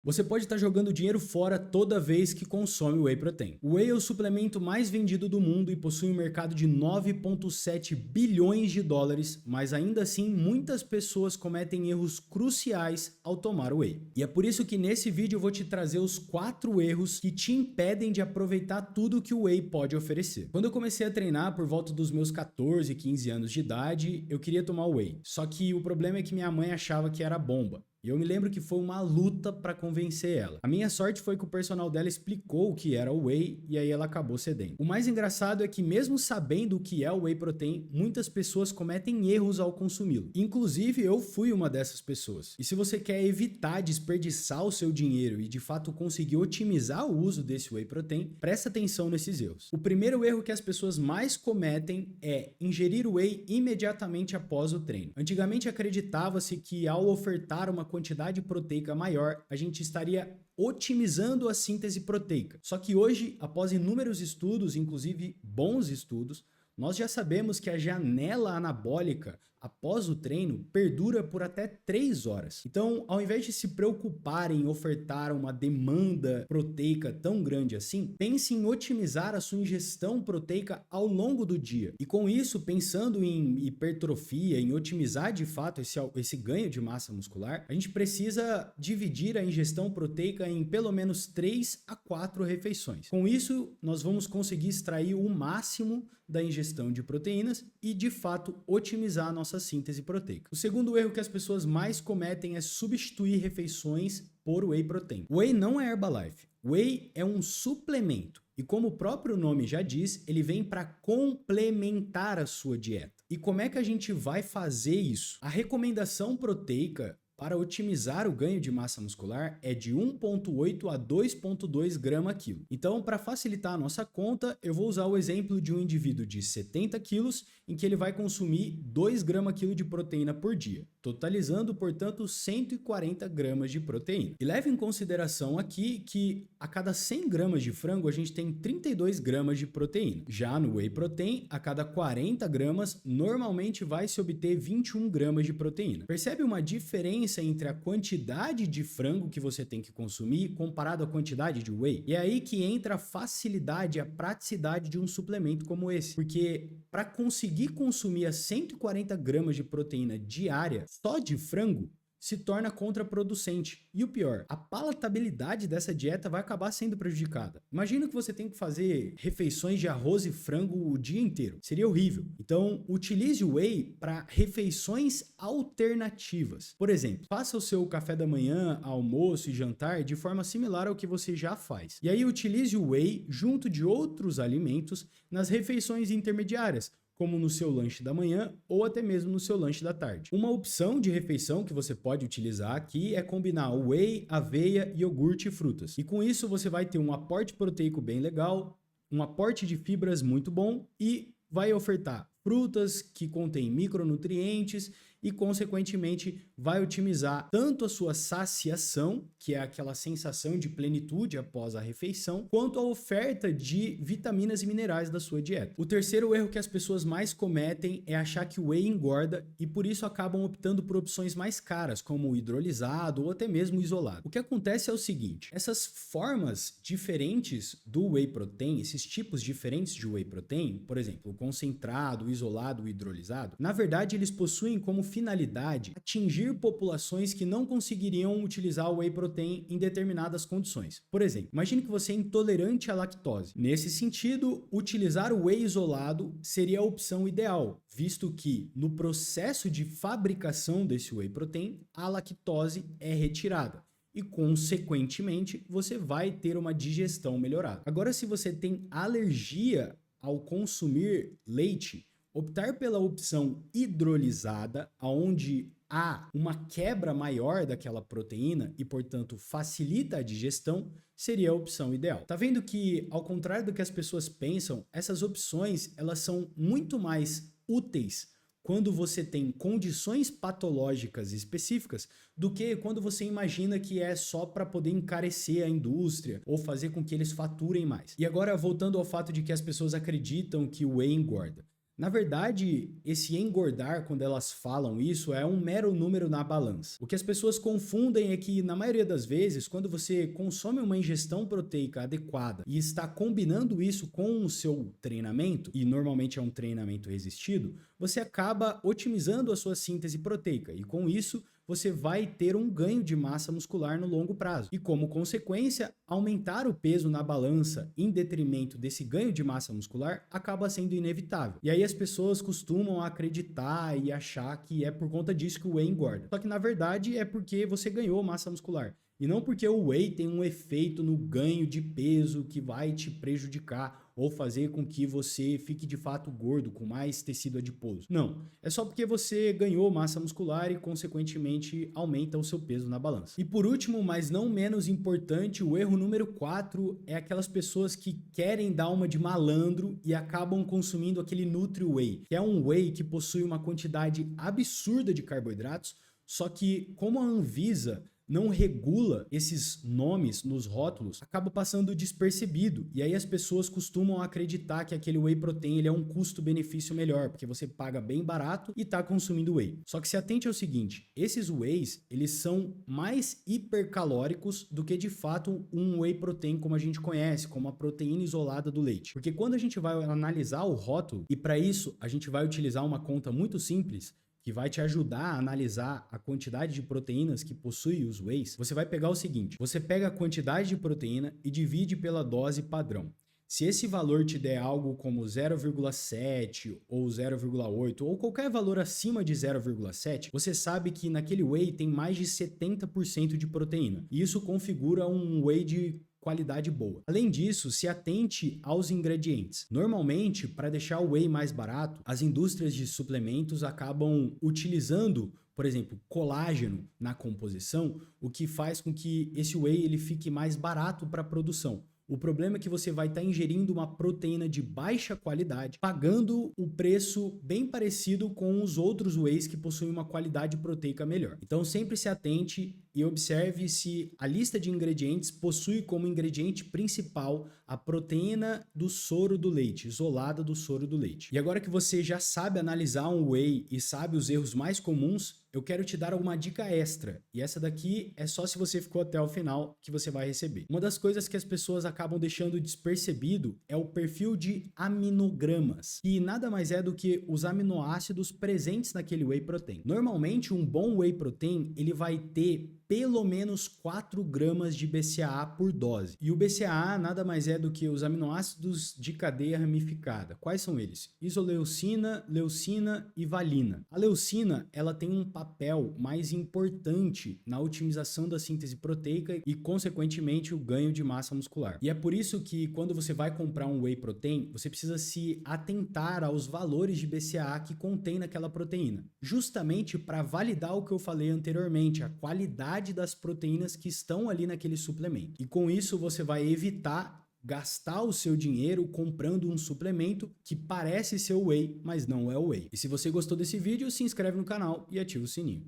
Você pode estar jogando dinheiro fora toda vez que consome Whey Protein. O Whey é o suplemento mais vendido do mundo e possui um mercado de 9,7 bilhões de dólares, mas ainda assim muitas pessoas cometem erros cruciais ao tomar Whey. E é por isso que nesse vídeo eu vou te trazer os 4 erros que te impedem de aproveitar tudo que o Whey pode oferecer. Quando eu comecei a treinar por volta dos meus 14, 15 anos de idade, eu queria tomar Whey. Só que o problema é que minha mãe achava que era bomba. E eu me lembro que foi uma luta para convencer ela. A minha sorte foi que o personal dela explicou o que era o Whey e aí ela acabou cedendo. O mais engraçado é que mesmo sabendo o que é o Whey Protein, muitas pessoas cometem erros ao consumi-lo. Inclusive eu fui uma dessas pessoas. E se você quer evitar desperdiçar o seu dinheiro e de fato conseguir otimizar o uso desse Whey Protein, presta atenção nesses erros. O primeiro erro que as pessoas mais cometem é ingerir o Whey imediatamente após o treino. Antigamente acreditava-se que ao ofertar uma quantidade proteica maior, a gente estaria otimizando a síntese proteica. Só que hoje, após inúmeros estudos, inclusive bons estudos, nós já sabemos que a janela anabólica após o treino perdura por até 3 horas. Então, ao invés de se preocupar em ofertar uma demanda proteica tão grande assim, pense em otimizar a sua ingestão proteica ao longo do dia. E com isso, pensando em hipertrofia, em otimizar de fato esse ganho de massa muscular, a gente precisa dividir a ingestão proteica em pelo menos 3 a 4 refeições. Com isso, nós vamos conseguir extrair o máximo da ingestão de proteínas e, de fato, otimizar a nossa síntese proteica. O segundo erro que as pessoas mais cometem é substituir refeições por Whey Protein. Whey não é Herbalife. Whey é um suplemento. E como o próprio nome já diz, ele vem para complementar a sua dieta. E como é que a gente vai fazer isso? A recomendação proteica para otimizar o ganho de massa muscular é de 1,8 a 2,2 grama quilo. Então, para facilitar a nossa conta, eu vou usar o exemplo de um indivíduo de 70 quilos, em que ele vai consumir 2 grama quilo de proteína por dia, totalizando, portanto, 140 gramas de proteína. E leve em consideração aqui que a cada 100 gramas de frango, a gente tem 32 gramas de proteína. Já no Whey Protein, a cada 40 gramas, normalmente vai se obter 21 gramas de proteína. Percebe uma diferença entre a quantidade de frango que você tem que consumir comparado à quantidade de whey? E é aí que entra a facilidade e a praticidade de um suplemento como esse, porque para conseguir consumir as 140 gramas de proteína diária só de frango, se torna contraproducente. E o pior, a palatabilidade dessa dieta vai acabar sendo prejudicada. Imagina que você tem que fazer refeições de arroz e frango o dia inteiro. Seria horrível. Então, utilize o Whey para refeições alternativas. Por exemplo, faça o seu café da manhã, almoço e jantar de forma similar ao que você já faz. E aí utilize o Whey junto de outros alimentos nas refeições intermediárias, como no seu lanche da manhã ou até mesmo no seu lanche da tarde. Uma opção de refeição que você pode utilizar aqui é combinar whey, aveia, iogurte e frutas. E com isso você vai ter um aporte proteico bem legal, um aporte de fibras muito bom e vai ofertar frutas que contêm micronutrientes e, consequentemente, vai otimizar tanto a sua saciação, que é aquela sensação de plenitude após a refeição, quanto a oferta de vitaminas e minerais da sua dieta. O terceiro erro que as pessoas mais cometem é achar que o whey engorda e por isso acabam optando por opções mais caras, como o hidrolisado ou até mesmo o isolado. O que acontece é o seguinte, essas formas diferentes do whey protein, esses tipos diferentes de whey protein, por exemplo, o concentrado, o isolado, o hidrolisado, na verdade eles possuem como finalidade atingir populações que não conseguiriam utilizar o whey protein em determinadas condições. Por exemplo, imagine que você é intolerante à lactose. Nesse sentido, utilizar o whey isolado seria a opção ideal, visto que no processo de fabricação desse whey protein, a lactose é retirada. E, consequentemente, você vai ter uma digestão melhorada. Agora, se você tem alergia ao consumir leite, optar pela opção hidrolisada, onde há uma quebra maior daquela proteína e, portanto, facilita a digestão, seria a opção ideal. Tá vendo que, ao contrário do que as pessoas pensam, essas opções elas são muito mais úteis quando você tem condições patológicas específicas do que quando você imagina que é só para poder encarecer a indústria ou fazer com que eles faturem mais. E agora, voltando ao fato de que as pessoas acreditam que o whey engorda. Na verdade, esse engordar, quando elas falam isso, é um mero número na balança. O que as pessoas confundem é que, na maioria das vezes, quando você consome uma ingestão proteica adequada e está combinando isso com o seu treinamento, e normalmente é um treinamento resistido, você acaba otimizando a sua síntese proteica e, com isso, você vai ter um ganho de massa muscular no longo prazo. E como consequência, aumentar o peso na balança em detrimento desse ganho de massa muscular acaba sendo inevitável. E aí as pessoas costumam acreditar e achar que é por conta disso que o whey engorda. Só que na verdade é porque você ganhou massa muscular. E não porque o whey tem um efeito no ganho de peso que vai te prejudicar ou fazer com que você fique de fato gordo, com mais tecido adiposo. Não, é só porque você ganhou massa muscular e consequentemente aumenta o seu peso na balança. E por último, mas não menos importante, o erro número 4 é aquelas pessoas que querem dar uma de malandro e acabam consumindo aquele Nutri-Whey, que é um whey que possui uma quantidade absurda de carboidratos, só que como a Anvisa não regula esses nomes nos rótulos, acaba passando despercebido. E aí as pessoas costumam acreditar que aquele whey protein ele é um custo-benefício melhor, porque você paga bem barato e está consumindo whey. Só que se atente ao seguinte, esses wheys, eles são mais hipercalóricos do que de fato um whey protein como a gente conhece, como a proteína isolada do leite. Porque quando a gente vai analisar o rótulo, e para isso a gente vai utilizar uma conta muito simples, que vai te ajudar a analisar a quantidade de proteínas que possui os wheys, você vai pegar o seguinte, você pega a quantidade de proteína e divide pela dose padrão. Se esse valor te der algo como 0,7 ou 0,8 ou qualquer valor acima de 0,7, você sabe que naquele whey tem mais de 70% de proteína. E isso configura um whey de qualidade boa. Além disso, se atente aos ingredientes. Normalmente, para deixar o whey mais barato, as indústrias de suplementos acabam utilizando, por exemplo, colágeno na composição, o que faz com que esse whey ele fique mais barato para a produção. O problema é que você vai estar ingerindo uma proteína de baixa qualidade, pagando o preço bem parecido com os outros wheys que possuem uma qualidade proteica melhor. Então sempre se atente e observe se a lista de ingredientes possui como ingrediente principal a proteína do soro do leite, isolada do soro do leite. E agora que você já sabe analisar um whey e sabe os erros mais comuns, eu quero te dar uma dica extra, e essa daqui é só se você ficou até o final que você vai receber. Uma das coisas que as pessoas acabam deixando despercebido é o perfil de aminogramas, que nada mais é do que os aminoácidos presentes naquele whey protein. Normalmente, um bom whey protein ele vai ter pelo menos 4 gramas de BCAA por dose. E o BCAA nada mais é do que os aminoácidos de cadeia ramificada. Quais são eles? Isoleucina, leucina e valina. A leucina, ela tem um papel mais importante na otimização da síntese proteica e, consequentemente, o ganho de massa muscular. E é por isso que, quando você vai comprar um whey protein, você precisa se atentar aos valores de BCAA que contém naquela proteína, justamente para validar o que eu falei anteriormente, a qualidade das proteínas que estão ali naquele suplemento. E com isso você vai evitar gastar o seu dinheiro comprando um suplemento que parece ser o whey, mas não é o whey. E se você gostou desse vídeo, se inscreve no canal e ativa o sininho.